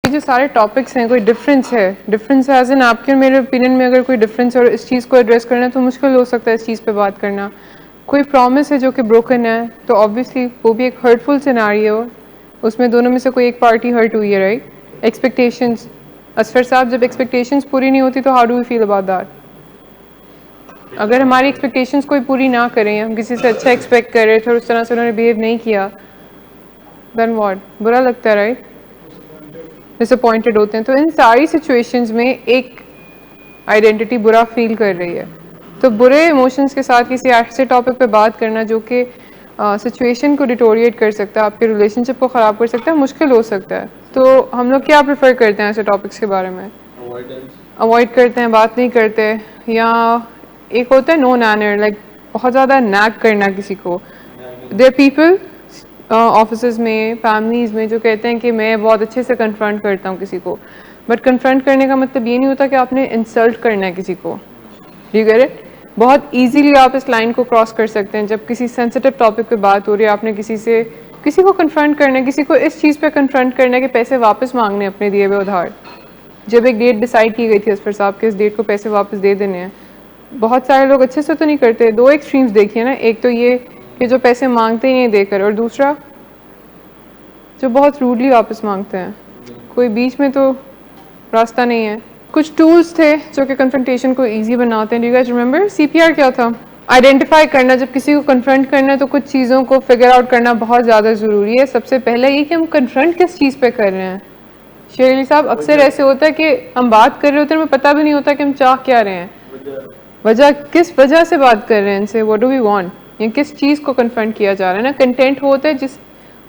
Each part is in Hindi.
ये जो सारे टॉपिक्स हैं कोई डिफरेंस है, डिफरेंस एज इन आपके और मेरे ओपिनियन में अगर कोई डिफरेंस और इस चीज़ को एड्रेस करना है तो मुश्किल हो सकता है इस चीज़ पे बात करना। कोई प्रॉमिस है जो कि ब्रोकन है तो ऑब्वियसली वो भी एक हर्टफुल सिनारियो, उसमें दोनों में से कोई एक पार्टी हर्ट हुई है, राइट। एक्सपेक्टेशंस, असफर साहब जब एक्सपेक्टेशंस पूरी नहीं होती तो how do we feel about that? अगर हमारी एक्सपेक्टेशंस कोई पूरी ना करें, हम किसी से अच्छा एक्सपेक्ट कर रहे थे और उस तरह से उन्होंने बिहेव नहीं किया, देन व्हाट? बुरा लगता है, राइट। डिसअपॉइंटेड होते हैं। तो इन सारी सिचुएशंस में एक आइडेंटिटी बुरा फील कर रही है, तो बुरे इमोशंस के साथ किसी ऐसे टॉपिक पे बात करना जो कि सिचुएशन को डिटोरिएट कर सकता है, आपके रिलेशनशिप को ख़राब कर सकता है, मुश्किल हो सकता है। तो हम लोग क्या प्रेफर करते हैं ऐसे टॉपिक्स के बारे में? अवॉइड करते हैं, बात नहीं करते, या एक होता है नो नैनर, लाइक बहुत ज़्यादा नैग करना किसी को। देयर पीपल ऑफिस में, फैमिलीज़ में जो कहते हैं कि मैं बहुत अच्छे से कन्फ्रंट करता हूँ किसी को, बट कन्फ्रंट करने का मतलब ये नहीं होता कि आपने इंसल्ट करना है किसी को। You get it? बहुत इजीली आप इस लाइन को क्रॉस कर सकते हैं जब किसी सेंसिटिव टॉपिक पे बात हो रही है, आपने किसी को कन्फ्रंट करना है, किसी को इस चीज़ पे कन्फ्रंट करना है कि पैसे वापस मांगने अपने दिए हुए उधार। जब एक डेट डिसाइड की गई थी असफर साहब के इस डेट को पैसे वापस दे देने हैं, बहुत सारे लोग अच्छे से तो नहीं करते। दो एक्सट्रीम्स देखिए ना, एक तो ये कि जो पैसे मांगते ही नहीं देकर, और दूसरा जो बहुत रूडली वापस मांगते हैं। कोई बीच में तो रास्ता नहीं है। कुछ टूल्स थे जो कि कन्फ्रंटेशन को इजी बनाते हैं। Do you guys remember CPR क्या था? आइडेंटिफाई करना, जब किसी को कन्फ्रंट करना है तो कुछ चीज़ों को फिगर आउट करना बहुत ज़्यादा ज़रूरी है। सबसे पहले ये कि हम कन्फ्रंट किस चीज़ पे कर रहे हैं। शेर अली साहब, अक्सर ऐसे होता है कि हम बात कर रहे होते हैं, हमें पता भी नहीं होता कि हम चाह क्या रहे हैं, वजह किस वजह से बात कर रहे हैं इनसे, व्हाट डू वी वांट, या किस चीज़ को कन्फ्रंट किया जा रहा है ना। कंटेंट होता है जिस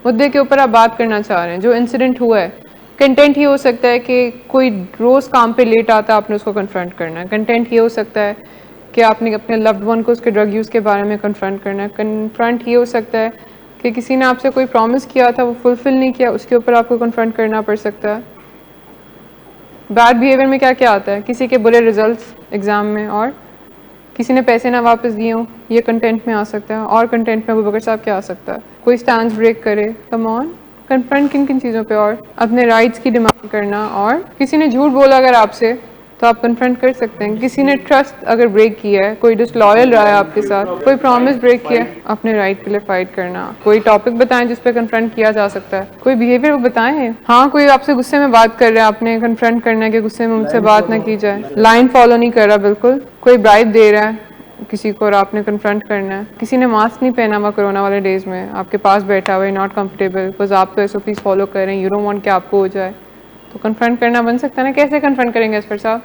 मुद्दे के ऊपर आप बात करना चाह रहे हैं, जो इंसिडेंट हुआ है। कंटेंट ये हो सकता है कि कोई रोज़ काम पे लेट आता है, आपने उसको कन्फ्रंट करना है। कंटेंट ये हो सकता है कि आपने अपने लव्ड वन को उसके ड्रग यूज़ के बारे में कन्फ्रंट करना है। कन्फ्रंट ये हो सकता है कि किसी ने आपसे कोई प्रॉमिस किया था, वो फुलफिल नहीं किया, उसके ऊपर आपको कन्फ्रंट करना पड़ सकता है। बैड बिहेवियर में क्या क्या आता है? किसी के बुरे रिजल्ट्स एग्ज़ाम में, और किसी ने पैसे ना वापस दिए हों, ये कंटेंट में आ सकता है। और कंटेंट में अबू बकर साहब क्या आ सकता है? कोई स्टैंड ब्रेक करे, कम ऑन, कन्फ्रंट किन किन चीज़ों पे? और अपने राइट्स की डिमांड करना, और किसी ने झूठ बोला अगर आपसे तो आप कन्फ्रंट कर सकते हैं। किसी ने ट्रस्ट अगर ब्रेक किया है, कोई डिसलॉयल रहा है आपके साथ, कोई प्रॉमिस ब्रेक किया, अपने राइट के लिए फाइट करना। कोई टॉपिक बताएं जिस पे कन्फ्रंट किया जा सकता है, कोई बिहेवियर बताएं। हाँ, कोई आपसे गुस्से में बात कर रहा है, आपने कन्फ्रंट करना है कि गुस्से में मुझसे बात ना की जाए। लाइन फॉलो नहीं कर रहा बिल्कुल, कोई ब्राइब दे रहा है किसी को और आपने कन्फ्रंट करना है। किसी ने मास्क नहीं पहना हुआ कोरोना वाले डेज में, आपके पास बैठा हुआ है, नॉट कंफर्टेबल, बिकॉज आप तो एसओपीज फॉलो कर रहे हैं, यू डोंट वांट कि आपको हो जाए, तो कन्फ्रंट करना बन सकता है ना। कैसे कन्फ्रंट करेंगे असफर साहब?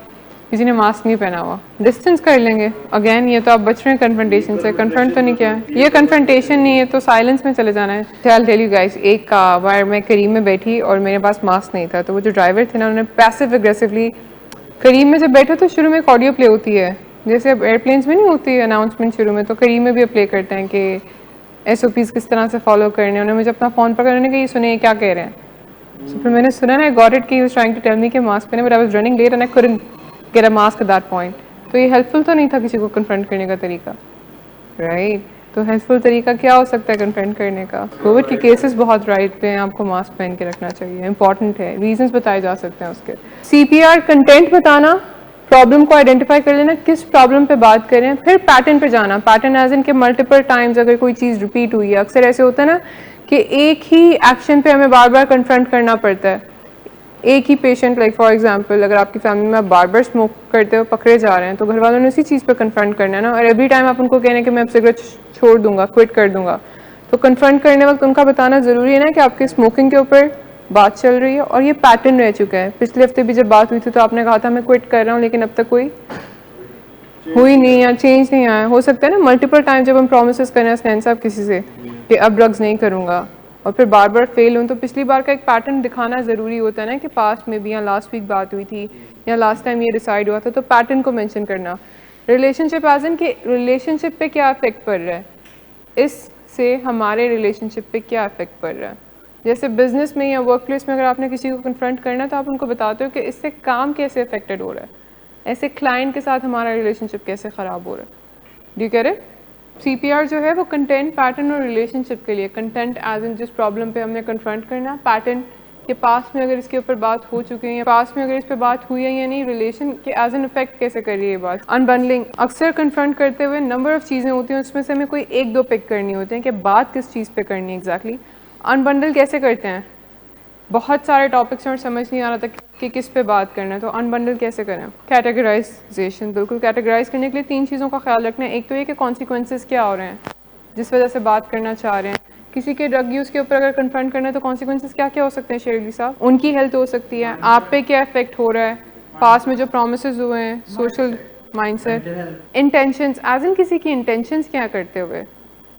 किसी ने मास्क नहीं पहना हुआ, डिस्टेंस कर लेंगे। अगेन ये तो आप बच रहे हैं कन्फ्रंटेशन से, कन्फ्रंट तो नहीं किया है। ये कन्फ्रंटेशन नहीं है तो साइलेंस में चले जाना है। टेल यू गाइस, एक बार मैं करीम में बैठी और मेरे पास मास्क नहीं था, तो वो जो ड्राइवर थे ना, उन्होंने पैसिव एग्रेसिवली, करीम में जब बैठो तो शुरू में एक ऑडियो प्ले होती है, जैसे अब एयरप्लेन्स में नहीं होती अनाउंसमेंट शुरू में, तो करीम में भी प्ले करते हैं कि एसओपीज किस तरह से फॉलो करने। उन्होंने मुझे अपना फ़ोन पकड़, उन्होंने कहा ये सुनिए क्या कह रहे हैं। So, फिर मैंने सुना ना, गॉट इट कि he was trying to tell me कि मास्क पहने, but I was running late and I couldn't get a mask at that point. तो ये हेल्पफुल तो नहीं था किसी को कन्फ्रंट करने का तरीका, राइट। तो हेल्पफुल तरीका क्या हो सकता है कन्फ्रंट करने का? कोविड के केसेस बहुत राइट पे हैं, आपको मास्क पहन के रखना चाहिए, इंपॉर्टेंट है, रीजंस बताए जा सकते हैं उसके। सीपीआर कंटेंट बताना, प्रॉब्लम को आइडेंटिफाई कर लेना, किस प्रॉब्लम पे बात करें, फिर पैटर्न पे जाना। पैटर्न एज इन के मल्टीपल टाइम्स अगर कोई चीज़ रिपीट हुई है, अक्सर ऐसे होता है ना कि एक ही एक्शन पे हमें बार बार कन्फ्रंट करना पड़ता है। एक ही पेशेंट, लाइक फॉर एग्जांपल, अगर आपकी फैमिली में आप बार बार स्मोक करते हो पकड़े जा रहे हैं, तो घर वालों ने उसी चीज़ पे कन्फ्रंट करना है ना। और एवरी टाइम आप उनको कहना है कि मैं अब सिगरेट छोड़ दूंगा, क्विट कर दूंगा, तो कन्फ्रंट करने वक्त उनका बताना ज़रूरी है ना कि आपकी स्मोकिंग के ऊपर बात चल रही है और ये पैटर्न रह चुका है। पिछले हफ्ते भी जब बात हुई थी तो आपने कहा था मैं क्विट कर रहा हूँ, लेकिन अब तक कोई हुई नहीं या चेंज नहीं आया। हो सकता है ना मल्टीपल टाइम जब हम प्रोमिस करें हसनैन साहब किसी से कि अब ड्रग्स नहीं करूँगा, और फिर बार बार फेल हूँ, तो पिछली बार का एक पैटर्न दिखाना ज़रूरी होता है ना कि पास्ट में भी, या लास्ट वीक बात हुई थी, या लास्ट टाइम ये डिसाइड हुआ था, तो पैटर्न को मेंशन करना। रिलेशनशिप एज इन कि रिलेशनशिप पे क्या इफेक्ट पड़ रहा है, इससे हमारे रिलेशनशिप पे क्या इफेक्ट पड़ रहा है। जैसे बिजनेस में या वर्क प्लेस में अगर आपने किसी को कन्फ्रंट करना है तो आप उनको बताते हो कि इससे काम कैसे अफेक्टेड हो रहा है, ऐसे क्लाइंट के साथ हमारा रिलेशनशिप कैसे ख़राब हो रहा है। Do you get it? CPR जो है वो कंटेंट, पैटर्न और रिलेशनशिप के लिए। कंटेंट एज इन जिस प्रॉब्लम पे हमने कन्फ्रंट करना, पैटर्न कि पास्ट में अगर इसके ऊपर बात हो चुकी है या पास्ट में अगर इस पर बात हुई है या नहीं, रिलेशन के एज एन इफेक्ट कैसे कर रही है ये बात। अनबंडलिंग अक्सर कन्फ्रंट करते हुए नंबर ऑफ चीज़ें होती हैं, उसमें से हमें कोई एक दो पिक करनी होती हैं कि बात किस चीज़ पे करनी है एग्जैक्टली। अनबंडल कैसे करते हैं, बहुत सारे टॉपिक्स हैं और समझ नहीं आ रहा था कि किस पे बात करना है, तो अनबंडल कैसे करें। कैटेगराइजेशन, बिल्कुल कैटेगराइज करने के लिए 3 चीज़ों का ख्याल रखना है। एक तो ये कि कॉन्सिक्वेंसेस क्या हो रहे हैं जिस वजह से बात करना चाह रहे हैं। किसी के ड्रग यूज़ के ऊपर अगर कन्फ्रंट करना है तो कॉन्सिक्वेंसेस क्या क्या हो सकते हैं शेरली साहब। उनकी हेल्थ हो सकती है, आप पे क्या इफेक्ट हो रहा है, पास में जो प्रोमिस हुए हैं, social mindset, intentions as in किसी की इंटेंशंस क्या करते हुए।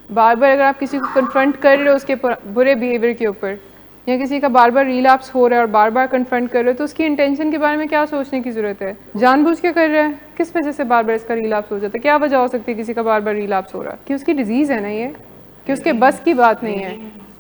बार बार अगर आप किसी को कन्फ्रंट कर रहे हो उसके बुरे बिहेवियर के ऊपर, या किसी का बार बार रिलैप्स हो रहा है और बार बार कन्फ्रंट कर रहे हो, तो उसकी इंटेंशन के बारे में क्या सोचने की ज़रूरत है। जानबूझ के कर रहे हैं, किस वजह से बार बार इसका रिलैप्स हो जाता है, क्या वजह हो सकती है किसी का बार बार रिलैप्स हो रहा है, कि उसकी डिजीज़ है ना ये, कि उसके बस की बात नहीं है।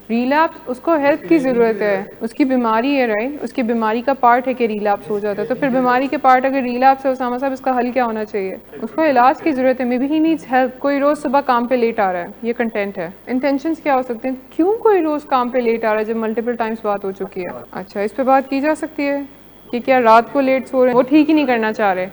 रिलैप्स उसको हेल्प की ज़रूरत है, उसकी बीमारी है राइट, उसकी बीमारी का पार्ट है कि रिलैप्स हो जाता है। तो फिर बीमारी के पार्ट अगर रिलैप्स है उसामा साहब, इसका हल क्या होना चाहिए, उसको इलाज की ज़रूरत है। May be he needs help. कोई रोज़ सुबह काम पे लेट आ रहा है, ये कंटेंट है। इंटेंशंस क्या हो सकते हैं, क्यों कोई रोज़ काम पे लेट आ रहा है जब मल्टीपल टाइम्स बात हो चुकी है। अच्छा, इस पर बात की जा सकती है कि क्या रात को लेट सो रहे हैं, वो ठीक ही नहीं करना चाह रहे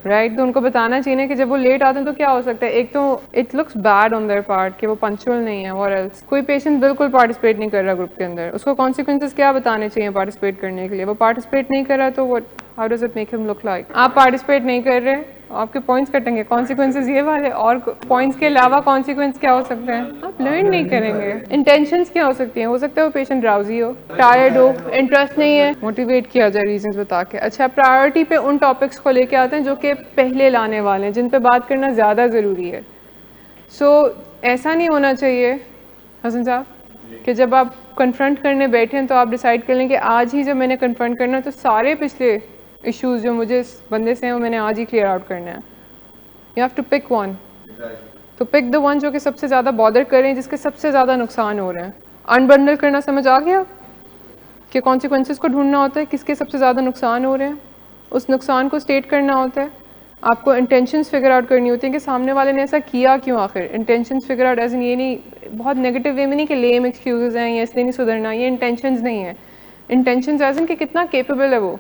राइट, तो उनको बताना चाहिए कि जब वो लेट आते हैं तो क्या हो सकता है। एक तो it looks bad on their part कि वो पंक्चुअल नहीं है, और एल्स कोई पेशेंट बिल्कुल पार्टिसिपेट नहीं कर रहा ग्रुप के अंदर, उसको कॉन्सिक्वेंसेस क्या बताने चाहिए पार्टिसिपेट करने के लिए। वो पार्टिसिपेट नहीं कर रहा तो वो how does it make him look like. आप पार्टिसिपेट नहीं कर रहे, आपके पॉइंट्स कटेंगे, कॉन्सिक्वेंसेस ये वाले, और पॉइंट्स के अलावा कॉन्सिक्वेंस क्या हो सकते हैं, आप लर्न नहीं करेंगे। इंटेंशंस क्या हो सकती हैं, हो सकता है वो पेशेंट ड्राउजी हो, टायर्ड हो, इंटरेस्ट नहीं है, मोटिवेट किया जाए रीजंस बता के। अच्छा, प्रायोरिटी पे उन टॉपिक्स को लेके आते हैं जो कि पहले लाने वाले हैं, जिन पे बात करना ज़्यादा ज़रूरी है। ऐसा नहीं होना चाहिए हसन साहब कि जब आप कन्फ्रंट करने बैठे हैं तो आप डिसाइड कर लें कि आज ही जब मैंने कन्फ्रंट करना है तो सारे पिछले इश्यूज जो मुझे इस बंदे से हैं वो मैंने आज ही क्लियर आउट करना है। You have to pick one, तो पिक द वन जो कि सबसे ज़्यादा बॉदर करें, जिसके सबसे ज़्यादा नुकसान हो रहे हैं। अनबंडल करना समझ आ गया कि कॉन्सिक्वेंसेस को ढूंढना होता है, किसके सबसे ज़्यादा नुकसान हो रहे हैं, उस नुकसान को स्टेट करना होता है। आपको इंटेंशंस फिगर आउट करनी होती है कि सामने वाले ने ऐसा किया क्यों आखिर। Intentions figure out as in ये नहीं, बहुत नेगेटिव वे में नहीं कि लेम एक्सक्यूजेज हैं या इसलिए नहीं सुधरना, ये इंटेंशंस नहीं है। इंटेंशंस एज इन कि कितना केपेबल है वो।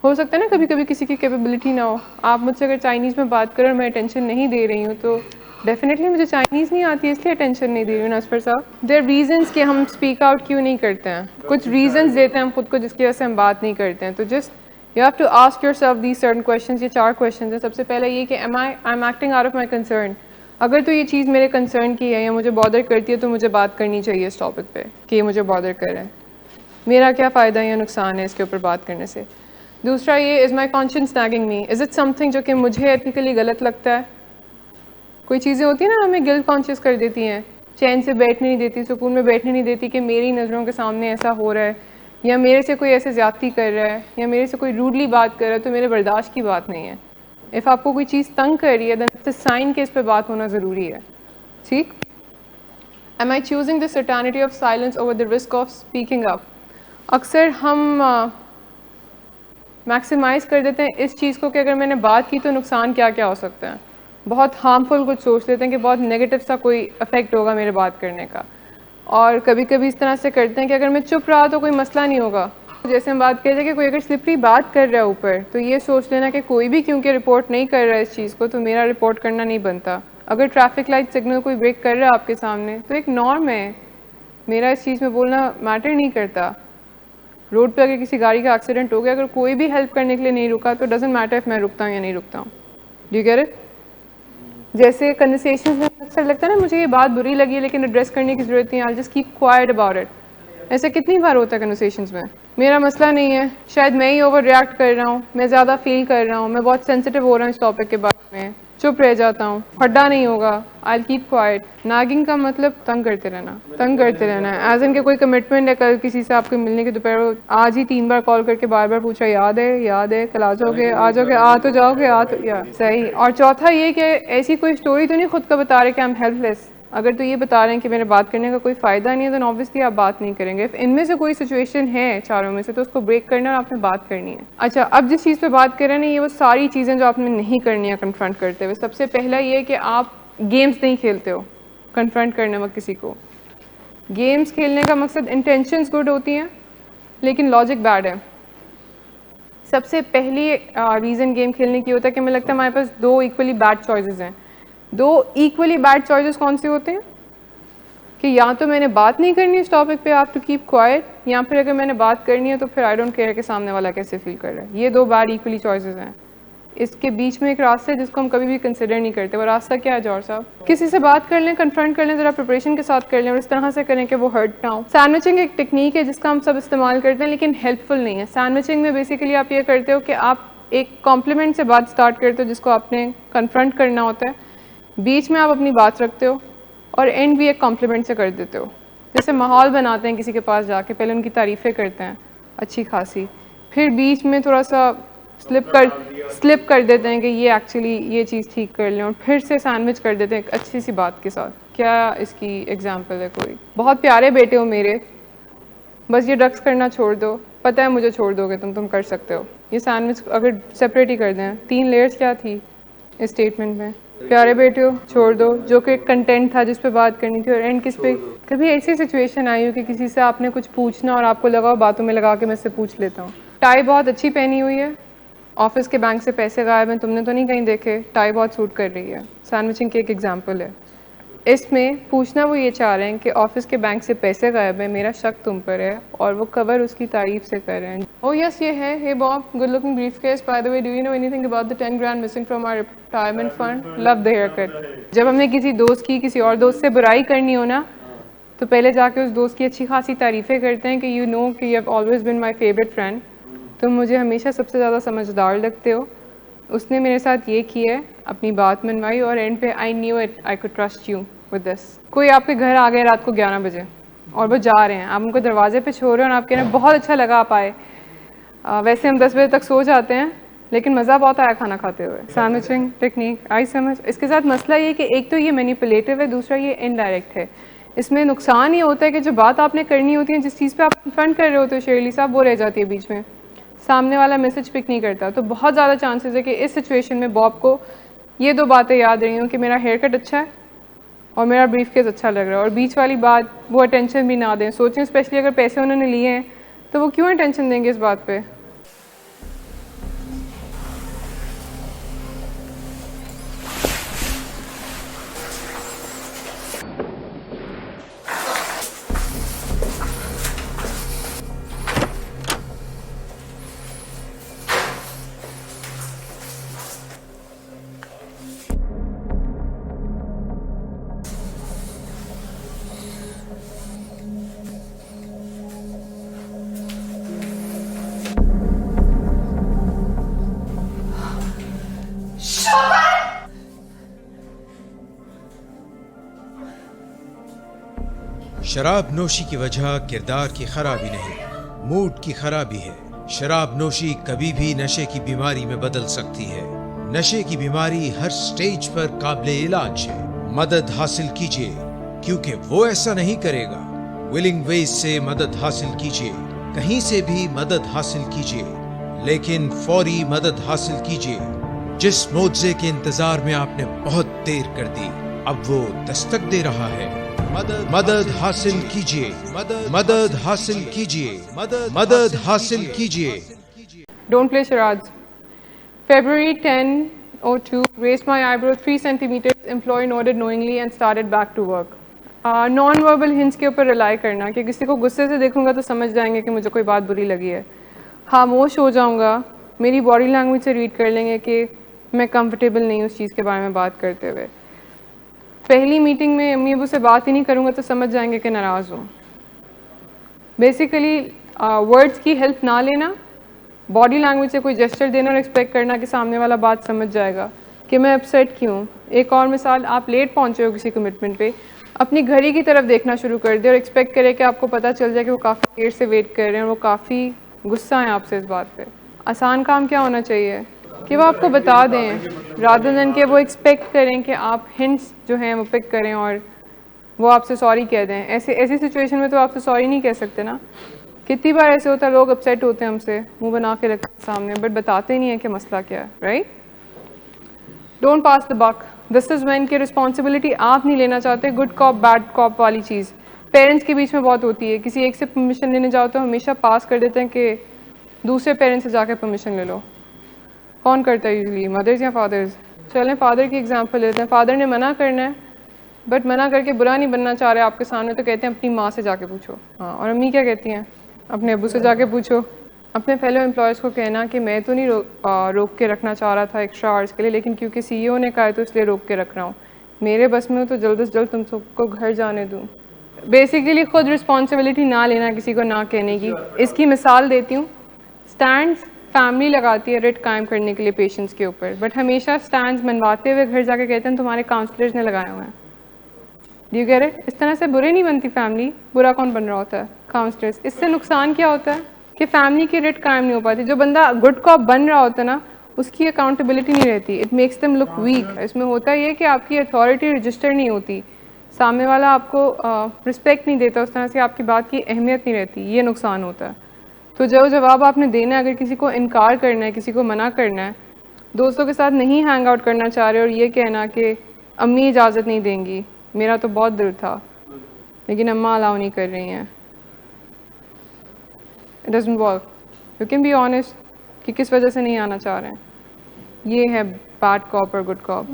हो सकता है ना कभी कभी किसी की कैपेबिलिटी ना हो। आप मुझसे अगर चाइनीज़ में बात करें और मैं अटेंशन नहीं दे रही हूँ तो डेफिनेटली मुझे चाइनीज़ नहीं आती है, इसलिए अटेंशन नहीं दे रही हूँ। नस्फर साहब, देयर रीजंस कि हम स्पीक आउट क्यों नहीं करते हैं, कुछ रीजंस देते हैं हम खुद को जिसकी वजह से हम बात नहीं करते हैं। तो just you have to ask yourself these certain questions. ये 4 क्वेश्चंस हैं। सबसे पहले ये कि I am acting out of my concern. अगर तो ये चीज़ मेरे कंसर्न की है या मुझे बॉदर करती है तो मुझे बात करनी चाहिए इस टॉपिक पे कि ये मुझे बॉदर कर रहा है, मेरा क्या फ़ायदा या नुकसान है इसके ऊपर बात करने से। दूसरा ये, is my conscience nagging me, is it something जो कि मुझे एथिकली गलत लगता है। कोई चीज़ें होती हैं ना हमें गिल्ट कॉन्शियस कर देती हैं, चैन से बैठने नहीं देती, सुकून में बैठने नहीं देती कि मेरी नज़रों के सामने ऐसा हो रहा है, या मेरे से कोई ऐसे ज़्यादती कर रहा है, या मेरे से कोई रूडली बात कर रहा है, तो मेरे बर्दाश्त की बात नहीं है। इफ़ आपको कोई चीज़ तंग कर रही है दैन इट्स अ साइन के इस पर बात होना ज़रूरी है। ठीक, am I choosing the certainty of silence over the risk of speaking up. अक्सर हम मैक्सिमाइज़ कर देते हैं इस चीज़ को कि अगर मैंने बात की तो नुकसान क्या क्या हो सकते हैं, बहुत हार्मफुल कुछ सोच लेते हैं कि बहुत नेगेटिव सा कोई इफेक्ट होगा मेरे बात करने का। और कभी कभी इस तरह से करते हैं कि अगर मैं चुप रहा तो कोई मसला नहीं होगा। जैसे हम बात कह रहे हैं कि कोई अगर स्लिपरी बात कर रहा है ऊपर, तो ये सोच लेना कि कोई भी क्योंकि रिपोर्ट नहीं कर रहा है इस चीज़ को तो मेरा रिपोर्ट करना नहीं बनता। अगर ट्रैफिक लाइट सिग्नल कोई ब्रेक कर रहा है आपके सामने तो एक नॉर्म है, मेरा इस चीज़ में बोलना मैटर नहीं करता। रोड पे अगर किसी गाड़ी का एक्सीडेंट हो गया, अगर कोई भी हेल्प करने के लिए नहीं रुका तो डजेंट मैटर इफ मैं रुकता हूँ या नहीं रुकता हूँ। Do you get it? जैसे कन्वर्सेशंस में अक्सर लगता है ना मुझे ये बात बुरी लगी है लेकिन एड्रेस करने की ज़रूरत नहीं है, I just keep quiet about it. ऐसा कितनी बार होता है कन्वर्सेशंस में, मेरा मसला नहीं है, शायद मैं ही ओवर रिएक्ट कर रहा हूँ, मैं ज़्यादा फील कर रहा हूँ, मैं बहुत सेंसिटिव हो रहा हूँ इस टॉपिक के बारे में, चुप रह जाता हूँ, फड्डा नहीं होगा, आई कीप क्वाइट। नागिंग का मतलब तंग करते रहना, तंग करते रहना है। एज इन के कोई कमिटमेंट है, कल किसी से आपके मिलने के दोपहर आज ही 3 बार कॉल करके बार बार पूछा याद है कल आ जाओगे, आ तो जाओगे, आ तो या सही। और चौथा ये कि ऐसी कोई स्टोरी तो नहीं खुद का बता रहे कि आई एम हेल्पलेस। अगर तो ये बता रहे हैं कि मेरे बात करने का कोई फ़ायदा नहीं है तो ऑब्वियसली आप बात नहीं करेंगे। इनमें से कोई सिचुएशन है चारों में से तो उसको ब्रेक करना और आपने बात करनी है। अच्छा, अब जिस चीज़ पे बात कर रहे हैं ना, ये वो सारी चीज़ें जो आपने नहीं करनी है कन्फ्रंट करते हुए। सबसे पहला ये कि आप गेम्स नहीं खेलते हो कन्फ्रंट करने वक्त किसी को। गेम्स खेलने का मकसद इंटेंशंस गुड होती हैं, लेकिन लॉजिक बैड है। सबसे पहली रीज़न गेम खेलने की होता है कि मुझे लगता है हमारे पास दो इक्वली बैड चॉइसेस हैं। दो इक्वली बैड चॉइसेस कौन से होते हैं कि या तो मैंने बात नहीं करनी इस टॉपिक पे, आप टू कीप क्वाइट, या फिर अगर मैंने बात करनी है तो फिर आई डोंट केयर कि सामने वाला कैसे फील कर रहा है। ये दो बैड इक्वली चॉइसेस हैं। इसके बीच में एक रास्ता है जिसको हम कभी भी कंसिडर नहीं करते। वो रास्ता क्या है जौहर साहब? किसी से बात कर लें, कन्फ्रंट कर लें, ज़रा प्रिपरेशन के साथ कर लें और इस तरह से करें कि वो हर्ट ना हो। सैंडविचिंग एक टेक्निक है जिसका हम सब इस्तेमाल करते हैं लेकिन हेल्पफुल नहीं है। सैंडविचिंग में बेसिकली आप ये करते हो कि आप एक कॉम्प्लीमेंट से बात स्टार्ट करते हो जिसको आपने कन्फ्रंट करना होता है, बीच में आप अपनी बात रखते हो और एंड भी एक कॉम्प्लीमेंट से कर देते हो। जैसे माहौल बनाते हैं किसी के पास जाके, पहले उनकी तारीफ़ें करते हैं अच्छी खासी, फिर बीच में थोड़ा सा स्लिप कर देते हैं कि ये एक्चुअली ये चीज़ ठीक कर लें और फिर से सैंडविच कर देते हैं एक अच्छी सी बात के साथ। क्या इसकी एग्जांपल है कोई? बहुत प्यारे बेटे हो मेरे, बस ये ड्रग्स करना छोड़ दो, पता है मुझे छोड़ दोगे तुम कर सकते हो। ये सैंडविच अगर सेपरेट ही कर दें, 3 लेयर्स क्या थी इस स्टेटमेंट में? प्यारे बेटे हो, छोड़ दो, जो कि कंटेंट था जिस पे बात करनी थी, और एंड किस पे? कभी ऐसी सिचुएशन आई हो कि किसी से आपने कुछ पूछना और आपको लगा बातों में लगा के मैं इससे पूछ लेता हूँ। टाई बहुत अच्छी पहनी हुई है, ऑफिस के बैंक से पैसे गायब हैं, तुमने तो नहीं कहीं देखे, टाई बहुत सूट कर रही है। सैंडविचिंग की एक एग्जांपल है। इसमें पूछना वो ये चाह रहे हैं कि ऑफिस के बैंक से पैसे गायब है, मेरा शक तुम पर है, और वो कवर उसकी तारीफ से कर रहे हैं। ओह यस ये है, hey Bob, good looking briefcase, by the way do you know anything about the 10 grand missing from our retirement fund, love the haircut. जब हमने किसी दोस्त की किसी और दोस्त से बुराई करनी हो ना, तो पहले जाके उस दोस्त की अच्छी खासी तारीफ़ें करते हैं कि यू नो कि you have always been my favourite friend, तुम मुझे हमेशा सबसे ज़्यादा समझदार लगते हो, उसने मेरे साथ ये किया है, अपनी बात मनवाई, और एंड पे I knew it, I could trust you with this. कोई आपके घर आ गए रात को 11 बजे और वो जा रहे हैं, आप उनको दरवाजे पे छोड़ रहे हो और आप कह रहे हैं बहुत अच्छा लगा आप आए, वैसे हम 10 बजे तक सो जाते हैं लेकिन मज़ा बहुत आया खाना खाते हुए। सैंडविचिंग टेक्निक आई समझ। इसके साथ मसला ये कि एक तो ये मैनिपुलेटिव है, दूसरा ये इनडायरेक्ट है। इसमें नुकसान ये होता है कि जो बात आपने करनी होती है, जिस चीज़ पे आप कन्फ्रंट कर रहे होते हो शेरली साहब, वो रह जाती है बीच में, सामने वाला मैसेज पिक नहीं करता। तो बहुत ज़्यादा चांसेस है कि इस सिचुएशन में बॉब को ये दो बातें याद रही हों कि मेरा हेयर कट अच्छा है और मेरा ब्रीफकेस अच्छा लग रहा है, और बीच वाली बात वो अटेंशन भी ना दें। सोचें स्पेशली अगर पैसे उन्होंने लिए हैं तो वो क्यों अटेंशन देंगे इस बात पे। शराब नोशी की वजह किरदार की खराबी नहीं, मूड की खराबी है। शराब नोशी कभी भी नशे की बीमारी में बदल सकती है। नशे की बीमारी हर स्टेज पर काबिले इलाज है। मदद हासिल कीजिए, क्योंकि वो ऐसा नहीं करेगा। विलिंग वेज से मदद हासिल कीजिए, कहीं से भी मदद हासिल कीजिए, लेकिन फौरी मदद हासिल कीजिए। जिस मुआवजे के इंतजार में आपने बहुत देर कर दी, अब वो दस्तक दे रहा है। मदद हासिल कीजिए, मदद हासिल कीजिए, मदद हासिल कीजिए। Don't play charades. February 10/02, raised my eyebrow 3 centimeters, employee nodded knowingly and started back to work. Non-verbal hints के ऊपर रिलाई करना कि किसी को गुस्से से देखूंगा तो समझ जाएंगे कि मुझे कोई बात बुरी लगी है। खामोश हो जाऊंगा, मेरी बॉडी लैंग्वेज से रीड कर लेंगे कि मैं कंफर्टेबल नहीं उस चीज़ के बारे में बात करते हुए। पहली मीटिंग में अम्मी अबू से बात ही नहीं करूँगा तो समझ जाएंगे कि नाराज़ हूँ। बेसिकली वर्ड्स की हेल्प ना लेना, बॉडी लैंग्वेज से कोई जेस्चर देना और एक्सपेक्ट करना कि सामने वाला बात समझ जाएगा कि मैं अपसेट क्यों। एक और मिसाल, आप लेट पहुँचे हो किसी कमिटमेंट पे, अपनी घड़ी की तरफ देखना शुरू कर दे और एक्सपेक्ट करें कि आपको पता चल जाए कि वो काफ़ी देर से वेट कर रहे हैं और वो काफ़ी गुस्सा हैं आपसे इस बात पे। आसान काम क्या होना चाहिए कि वो आपको बता दें, रादर देन कि वो एक्सपेक्ट करें कि आप हिंट्स जो हैं वो पिक करें और वो आपसे सॉरी कह दें। ऐसी सिचुएशन में तो आपसे सॉरी नहीं कह सकते ना। कितनी बार ऐसे होता है, लोग अपसेट होते हैं हमसे, मुंह बना के रखते हैं सामने, बट बताते नहीं है कि मसला क्या है, right. Don't pass the buck. This is when की रिस्पॉन्सिबिलिटी आप नहीं लेना चाहते, गुड कॉप बैड कॉप वाली चीज़। पेरेंट्स के बीच में बहुत होती है, किसी एक से परमिशन लेने जाओ तो हमेशा पास कर देते हैं कि दूसरे पेरेंट्स से जाकर परमिशन ले लो। कौन करता है यूजली, मदर्स या फादर्स? चलें फादर की एग्जांपल लेते हैं। फादर ने मना करना है, बट मना करके बुरा नहीं बनना चाह रहे आपके सामने, तो कहते हैं अपनी माँ से जाके पूछो। हाँ, और अम्मी क्या कहती हैं? अपने अब्बू से जाके पूछो। अपने फेलो एम्प्लॉयज़ को कहना कि मैं तो नहीं रोक के रखना चाह रहा था एक्स्ट्रा आवर्स के लिए, लेकिन क्योंकि सीईओ ने कहा है तो इसलिए रोक के रख रहा हूँ। मेरे बस में हो तो जल्द से जल्द तुम सबको घर जाने दूँ। बेसिकली खुद रिस्पॉन्सिबिलिटी ना लेना किसी को ना कहने की। इसकी मिसाल देती हूँ। स्टैंड्स फैमिली लगाती है रिट कायम करने के लिए पेशेंट्स के ऊपर, बट हमेशा स्टैंड्स मनवाते हुए घर जाके कहते हैं तुम्हारे काउंसलर्स ने लगाए हुए हैं। Do you get it? इस तरह से बुरे नहीं बनती फैमिली। बुरा कौन बन रहा होता है? काउंसलर्स। इससे नुकसान क्या होता है कि फैमिली की रिट कायम नहीं हो पाती। जो बंदा गुड कॉप बन रहा होता है ना, उसकी अकाउंटेबिलिटी नहीं रहती। It makes them look weak. इसमें होता ये कि आपकी अथॉरिटी रजिस्टर नहीं होती, सामने वाला आपको रिस्पेक्ट नहीं देता, उस तरह से आपकी बात की अहमियत नहीं रहती। ये नुकसान होता है। तो जो जवाब आपने देना है, अगर किसी को इनकार करना है, किसी को मना करना है, दोस्तों के साथ नहीं हैंग आउट करना चाह रहे और ये कहना कि अम्मी इजाज़त नहीं देंगी, मेरा तो बहुत दिल था लेकिन अम्मा अलाउ नहीं कर रही हैं, it doesn't work. You can be honest कि किस वजह से नहीं आना चाह रहे हैं। ये है बैड कॉप और good cop.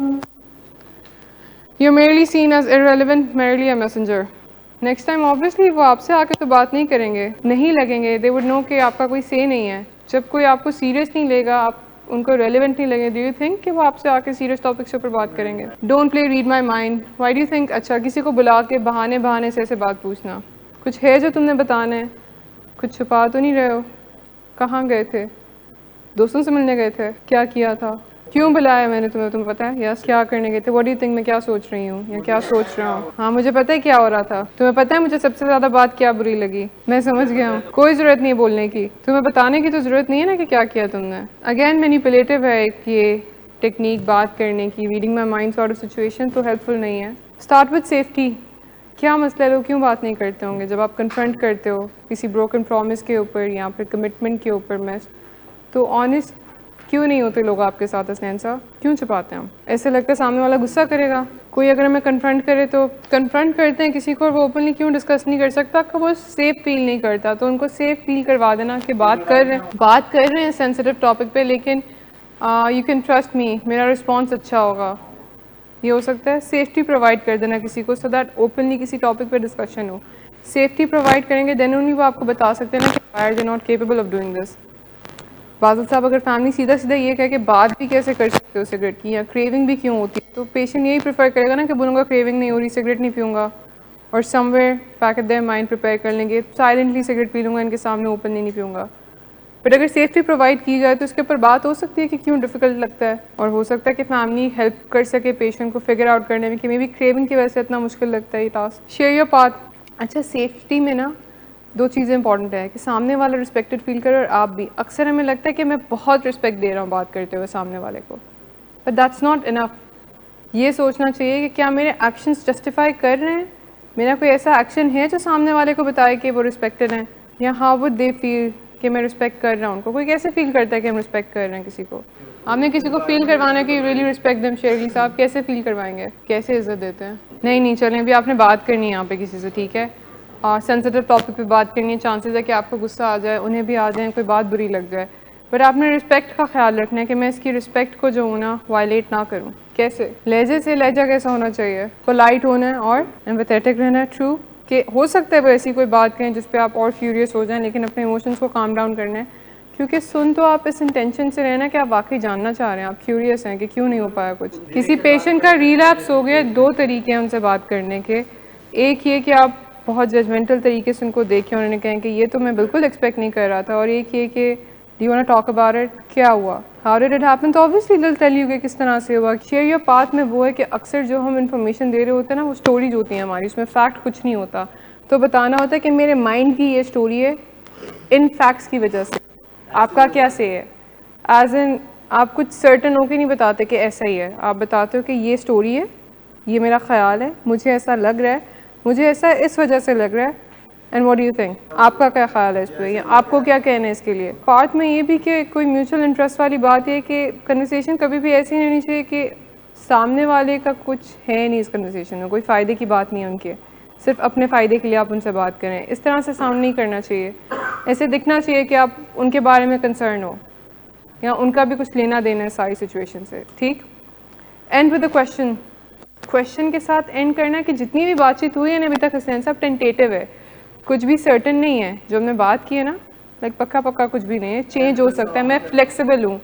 You merely seen as irrelevant, merely a messenger। Next time obviously वो आपसे आके तो बात नहीं करेंगे, नहीं लगेंगे। दे वुड नो कि आपका कोई से नहीं है। जब कोई आपको सीरियस नहीं लेगा, आप उनको रेलिवेंट नहीं लगे, डू यू थिंक कि वो आपसे आके सीरियस टॉपिक्स के ऊपर बात करेंगे? Don't play read my mind. Why do you think? अच्छा, किसी को बुला के बहाने बहाने से ऐसे बात पूछना, कुछ है जो तुमने बताना है? कुछ छुपा तो नहीं रहे हो? कहाँ गए थे? दोस्तों से मिलने गए थे? क्या किया था? क्यों बुलाया मैंने तुम्हें? तुम्हें पता है? यस, क्या करने गए थे? व्हाट डू यू थिंक मैं क्या सोच रही हूँ या क्या सोच रहा हूँ? हाँ, मुझे पता है क्या हो रहा था। तुम्हें पता है मुझे सबसे ज़्यादा बात क्या बुरी लगी? मैं समझ गया हूँ। कोई ज़रूरत नहीं है बोलने की, तुम्हें बताने की तो ज़रूरत नहीं है ना कि क्या किया तुमने। अगेन मैनिपुलेटिव है एक ये टेक्निक बात करने की। Reading my mind sort of situation तो हेल्पफुल नहीं है। Start with safety. क्या मसला है, लोग क्यों बात नहीं करते होंगे? जब आप कन्फ्रंट करते हो किसी ब्रोकन प्रॉमिस के ऊपर या फिर कमिटमेंट के ऊपर मिस, तो ऑनेस्ट क्यों नहीं होते लोग आपके साथ? हसनैन साहब, क्यों छुपाते हैं हम? ऐसे लगता है सामने वाला गुस्सा करेगा। कोई अगर हमें कन्फ्रंट करे तो कन्फ्रंट करते हैं किसी को और वो ओपनली क्यों डिस्कस नहीं कर सकता कि वो सेफ फील नहीं करता, तो उनको सेफ फील करवा देना कि बात कर रहे हैं सेंसिटिव टॉपिक पे, लेकिन यू कैन ट्रस्ट मी, मेरा रिस्पॉन्स अच्छा होगा। ये हो सकता है। सेफ्टी प्रोवाइड कर देना किसी को, सो दैट ओपनली किसी टॉपिक पे डिस्कशन हो। सेफ्टी प्रोवाइड करेंगे देन ओनली वो आपको बता सकते हैं ना कि I R not capable of doing this. बादल साहब, अगर फैमिली सीधा सीधा ये कहे कि बात भी कैसे कर सकते हो सिगरेट की, या क्रेविंग भी क्यों होती है, तो पेशेंट यही प्रेफर करेगा ना कि बोलूँगा क्रेविंग नहीं हो रही, सिगरेट नहीं पीऊँगा, और somewhere back at their mind prepare कर लेंगे साइलेंटली सिगरेट पी लूँगा, इनके सामने ओपनली नहीं पीऊँगा। बट अगर सेफ्टी प्रोवाइड की जाए तो उसके ऊपर बात हो सकती है कि क्यों डिफ़िकल्ट लगता है, और हो सकता है कि फैमिली हेल्प कर सके पेशेंट को फिगर आउट करने में कि मे बी क्रेविंग की वजह से इतना मुश्किल लगता है ये टास्क। Share your path. अच्छा, सेफ्टी में ना दो चीज़ें इंपॉर्टेंट है कि सामने वाला रिस्पेक्टेड फील करे और आप भी। अक्सर हमें लगता है कि मैं बहुत रिस्पेक्ट दे रहा हूँ बात करते हुए सामने वाले को, बट दैट्स नॉट इनफ। ये सोचना चाहिए कि क्या मेरे एक्शंस जस्टिफाई कर रहे हैं, मेरा कोई ऐसा एक्शन है जो सामने वाले को बताए कि वो रिस्पेक्टेड हैं, या हाउ वुड दे फील कि मैं रिस्पेक्ट कर रहा हूँ उनको। कोई कैसे फील करता है कि हम रिस्पेक्ट कर रहे हैं किसी को? आपने किसी को फील करवाना कि रियली रिस्पेक्ट देम। शेरली साहब, कैसे फील करवाएंगे? कैसे इज्जत देते हैं? नहीं, चलें, अभी आपने बात करनी है यहाँ पे किसी से, ठीक है, और सेंसिटिव टॉपिक पे बात करनी है। चांसेस है कि आपको गुस्सा आ जाए, उन्हें भी आ जाए, कोई बात बुरी लग जाए, बट आपने रिस्पेक्ट का ख्याल रखना है कि मैं इसकी रिस्पेक्ट को जो हूँ ना वायलेट ना करूँ। कैसे? लहजे से। लहजा कैसा होना चाहिए? पोलाइट होना है और एम्पैथेटिक रहना है। ट्रू कि हो सकता है वो ऐसी कोई बात कहें जिस पे आप और फ्यूरियस हो जाएं, लेकिन अपने इमोशंस को काम डाउन करना है, क्योंकि सुन तो आप इस इंटेंशन से रहना कि आप वाकई जानना चाह रहे हैं, आप क्यूरियस हैं कि क्यों नहीं हो पाया कुछ। किसी पेशेंट का रिलैप्स हो गया, दो तरीके हैं उनसे बात करने के। एक ये कि आप बहुत जजमेंटल तरीके से उनको देखें, उन्होंने कहें कि ये तो मैं बिल्कुल एक्सपेक्ट नहीं कर रहा था, और एक ये कि do you want to talk about it, क्या हुआ, हाउ डिड इट हैपन, तो ऑब्वियसली दिल टेल यू कि किस तरह से हुआ। शेयर योर पाथ में वो है कि अक्सर जो हम इन्फॉर्मेशन दे रहे होते हैं ना, वो स्टोरीज होती हैं हमारी, उसमें फैक्ट कुछ नहीं होता। तो बताना होता है कि मेरे माइंड की ये स्टोरी है इन फैक्ट्स की वजह से। आपका क्या से है? एज इन आप कुछ सर्टन होकर नहीं बताते कि ऐसा ही है, आप बताते हो कि ये स्टोरी है, ये मेरा ख्याल है, मुझे ऐसा लग रहा है, मुझे ऐसा इस वजह से लग रहा है, and what do you think, आपका क्या ख्याल है इस पर, या आपको क्या कहना है इसके लिए। पार्ट में ये भी कि कोई म्यूचुअल इंटरेस्ट वाली बात है कि कन्वर्सेशन कभी भी ऐसी नहीं होनी चाहिए कि सामने वाले का कुछ है नहीं इस कन्वर्सेशन में, कोई फ़ायदे की बात नहीं है उनके, सिर्फ अपने फ़ायदे के लिए आप उनसे बात करें। इस तरह से साउंड नहीं करना चाहिए। ऐसे दिखना चाहिए कि आप उनके बारे में कंसर्न हो या उनका भी कुछ लेना देना है सारी सिचुएशन से। ठीक, and with the question, question के साथ एंड करना है कि जितनी भी बातचीत हुई है ना अभी तक हसनैन साहब टेंटेटिव है, कुछ भी सर्टन नहीं है। जो हमने बात की है ना, लाइक पक्का पक्का कुछ भी नहीं है, चेंज हो सकता है। मैं फ्लेक्सिबल हूँ,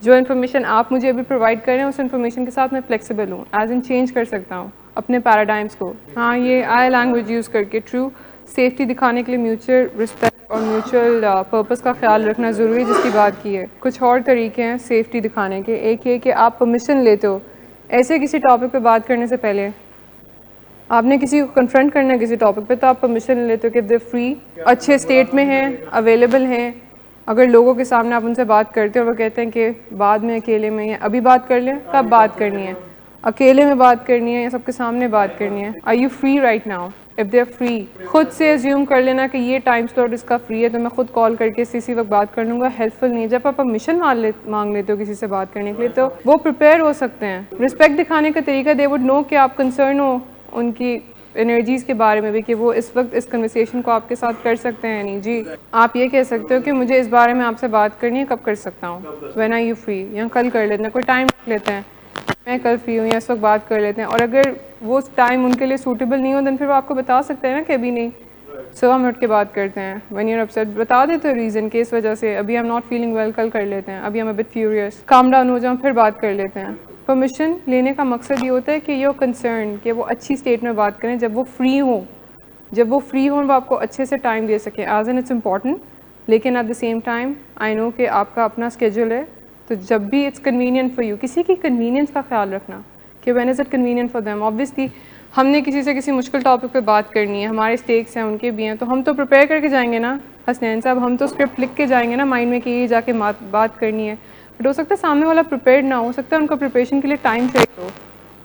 जो इन्फॉर्मेशन आप मुझे अभी प्रोवाइड कर रहे हैं उस इन्फॉर्मेशन के साथ मैं फ्लेक्सिबल हूँ, एज इन चेंज कर सकता हूँ अपने पैराडाइम्स को। हाँ, ये आई लैंग्वेज यूज़ करके ट्रू सेफ्टी दिखाने के लिए म्यूचुअल रिस्पेक्ट और म्यूचुअल पर्पस का ख्याल रखना ज़रूरी है, जिसकी बात की है। कुछ और तरीके हैं सेफ्टी दिखाने के। एक ये कि आप परमिशन लेते हो ऐसे किसी टॉपिक पे बात करने से पहले, आपने किसी को कन्फ्रंट करना है किसी टॉपिक पे, तो आप परमिशन लेते हो कि दे फ्री, अच्छे स्टेट में हैं, अवेलेबल हैं। अगर लोगों के सामने आप उनसे बात करते हो और वो कहते हैं कि बाद में अकेले में या अभी बात कर लें, कब बात करनी है, अकेले में बात करनी है या सबके सामने बात करनी है, are you free right now? If they are free, खुद से एज्यूम कर लेना कि ये टाइम स्लॉट इसका फ्री है तो मैं खुद कॉल करके इसी वक्त बात कर लूँगा, हेल्पफुल नहीं है। जब आप परमिशन मांग लेते हो किसी से बात करने के लिए तो वो प्रिपेयर हो सकते हैं। रिस्पेक्ट दिखाने का तरीका, दे वुड नो कि आप कंसर्न हो उनकी एनर्जीज़ के बारे में भी, कि वो इस वक्त इस कन्वर्सेशन को आपके साथ कर सकते हैं नहीं। जी, आप ये कह सकते हो कि मुझे इस बारे में आपसे बात करनी है, कब कर सकता हूँ, व्हेन आर यू फ्री, या कल कर लेते हैं, कोई टाइम रख लेते हैं, मैं कल फ्री हूँ या इस वक्त बात कर लेते हैं। और अगर वो टाइम उनके लिए सूटेबल नहीं हो तो फिर वो आपको बता सकते हैं ना कि अभी नहीं, सुबह हम उठ के बात करते हैं, व्हेन यू आर अपसेट बता देते हो रीज़न कि इस वजह से अभी I am not feeling well, कल कर लेते हैं, अभी हम a bit furious, calm down हो जाऊँ फिर बात कर लेते हैं। परमिशन लेने का मकसद ये होता है कि योर कंसर्न कि वो अच्छी स्टेट में बात करें, जब वो फ्री हो, जब वो फ्री हों वो आपको अच्छे से टाइम दे सकें, एज एन इट्स इम्पॉर्टेंट, लेकिन at the same time I know कि आपका अपना स्केड्यूल है, तो जब भी इट्स कन्वीनियंट फॉर यू, किसी की कन्वीनियंस का ख्याल रखना कि when is it convenient for them. Obviously हमने किसी से किसी मुश्किल टॉपिक पे बात करनी है, हमारे स्टेक्स हैं, उनके भी हैं, तो हम तो प्रिपेयर करके जाएंगे ना हसनैन साहब, हम तो स्क्रिप्ट लिख के जाएंगे ना माइंड में कि ये जाके बात करनी है। बट हो सकता है सामने वाला प्रिपेयर्ड ना हो सकता है, उनको प्रिपरेशन के लिए टाइम चाहिए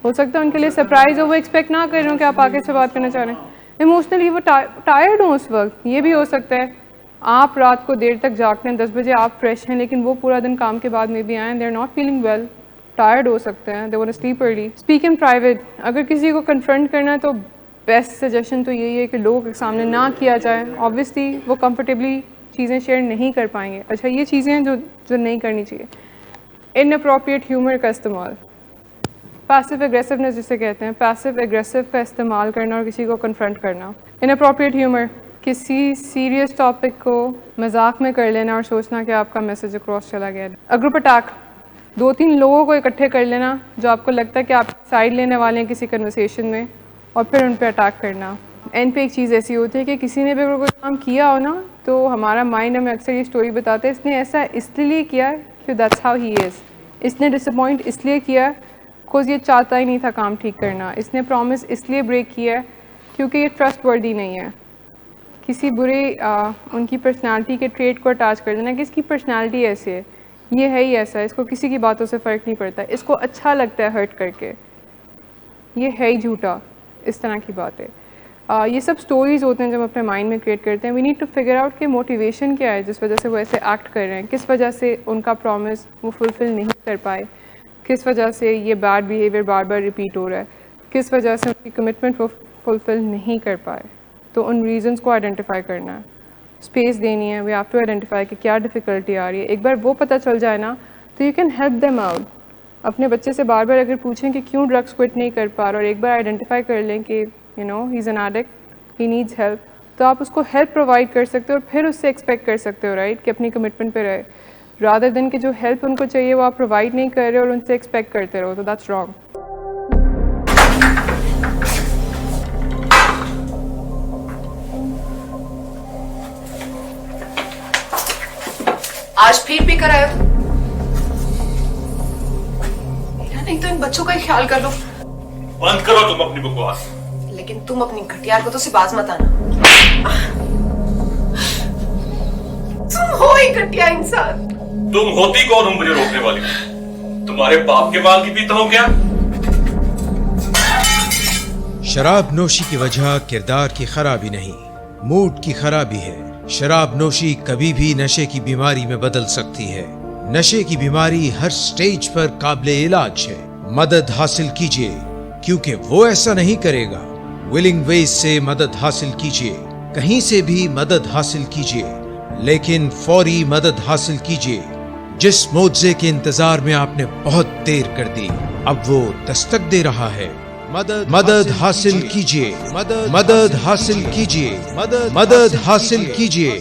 हो सकता है उनके लिए सरप्राइज़ हो, वो एक्सपेक्ट ना कर रहे हो कि आप आगे से बात करना चाह रहे हैं, इमोशनली वो टायर्ड हो उस वक्त, ये भी हो सकता है। आप रात को देर तक जागते हैं, 10 बजे आप फ्रेश हैं, लेकिन वो पूरा दिन काम के बाद में भी आए, they are not feeling well, tired हो सकते हैं, they want to sleep early. Speak in private, अगर किसी को कन्फ्रंट करना है तो बेस्ट सजेशन तो यही है कि लोगों के सामने ना किया जाए। ऑब्वियसली वो कंफर्टेबली चीज़ें शेयर नहीं कर पाएंगे। अच्छा, ये चीज़ें हैं जो नहीं करनी चाहिए। इनअप्रोप्रिएट ह्यूमर का इस्तेमाल, पैसिव एग्रेसिवनेस जिसे कहते हैं, पैसिव एग्रेसिव का इस्तेमाल करना और किसी को कन्फ्रंट करना। इनअप्रोप्रिएट ह्यूमर, किसी सीरियस टॉपिक को मजाक में कर लेना और सोचना कि आपका मैसेज अक्रॉस चला गया। अ ग्रुप अटैक, 2-3 लोगों को इकट्ठे कर लेना जो आपको लगता है कि आप साइड लेने वाले हैं किसी कन्वर्सेशन में और फिर उन पर अटैक करना। एंड पे एक चीज़ ऐसी होती है कि किसी ने भी अगर कोई काम किया हो ना, तो हमारा माइंड हमें अक्सर ये स्टोरी बताता है, इसने ऐसा इसलिए किया कि दैट्स हाउ ही इज़, इसने डिसअपॉइंट इसलिए किया बिकॉज ये चाहता ही नहीं था काम ठीक करना, इसने प्रॉमिस इसलिए ब्रेक किया क्योंकि ये ट्रस्ट वर्दी नहीं है। किसी बुरे उनकी पर्सनालिटी के ट्रेट को अटैच कर देना कि इसकी पर्सनालिटी ऐसी है, ये है ही ऐसा, इसको किसी की बातों से फ़र्क नहीं पड़ता, इसको अच्छा लगता है हर्ट करके, ये है ही झूठा, इस तरह की बात है। ये सब स्टोरीज़ होते हैं जब हम अपने माइंड में क्रिएट करते हैं। We need to figure out कि मोटिवेशन क्या है जिस वजह से वो ऐसे एक्ट कर रहे हैं, किस वजह से उनका प्रॉमिस वो फुलफ़िल नहीं कर पाए, किस वजह से ये बैड बिहेवियर बार बार रिपीट हो रहा है, किस वजह से उनकी कमिटमेंट वो फुलफ़िल नहीं कर पाए। तो उन रीज़न्स को आइडेंटिफाई करना है, स्पेस देनी है, वी हैव टू आइडेंटिफाई कि क्या डिफ़िकल्टी आ रही है। एक बार वो पता चल जाए ना तो you can help them out. अपने बच्चे से बार बार अगर पूछें कि क्यों ड्रग्स क्विट नहीं कर पा रहा, और एक बार आइडेंटिफाई कर लें कि you know he is an addict, he needs help, तो आप उसको हेल्प प्रोवाइड कर सकते हो और फिर उससे एक्सपेक्ट कर सकते हो राइट कि अपनी कमिटमेंट पे रहे, रादर देन कि जो हेल्प उनको चाहिए वो आप प्रोवाइड नहीं कर रहे और उनसे एक्सपेक्ट करते रहो, तो दैट्स रॉन्ग। आज फिर पी कर आए हो? नहीं तो इन बच्चों का ही ख्याल कर लो। बंद करो तुम अपनी बकवास। लेकिन तुम अपनी घटियार को तो से बाज मत आना। तुम हो ही घटिया इंसान। तुम होती कौन हो मुझे रोकने वाली? तुम्हारे बाप के माल की पीता हूं क्या? शराब नोशी की वजह किरदार की खराबी नहीं, मूड की खराबी है। शराब नोशी कभी भी नशे की बीमारी में बदल सकती है। नशे की बीमारी हर स्टेज पर काबिले इलाज है। मदद हासिल कीजिए, क्योंकि वो ऐसा नहीं करेगा विलिंग वेज से मदद हासिल कीजिए, कहीं से भी मदद हासिल कीजिए, लेकिन फौरी मदद हासिल कीजिए। जिस मुआवजे के इंतजार में आपने बहुत देर कर दी, अब वो दस्तक दे रहा है। मदद हासिल कीजिए, मदद हासिल कीजिए, मदद हासिल कीजिए।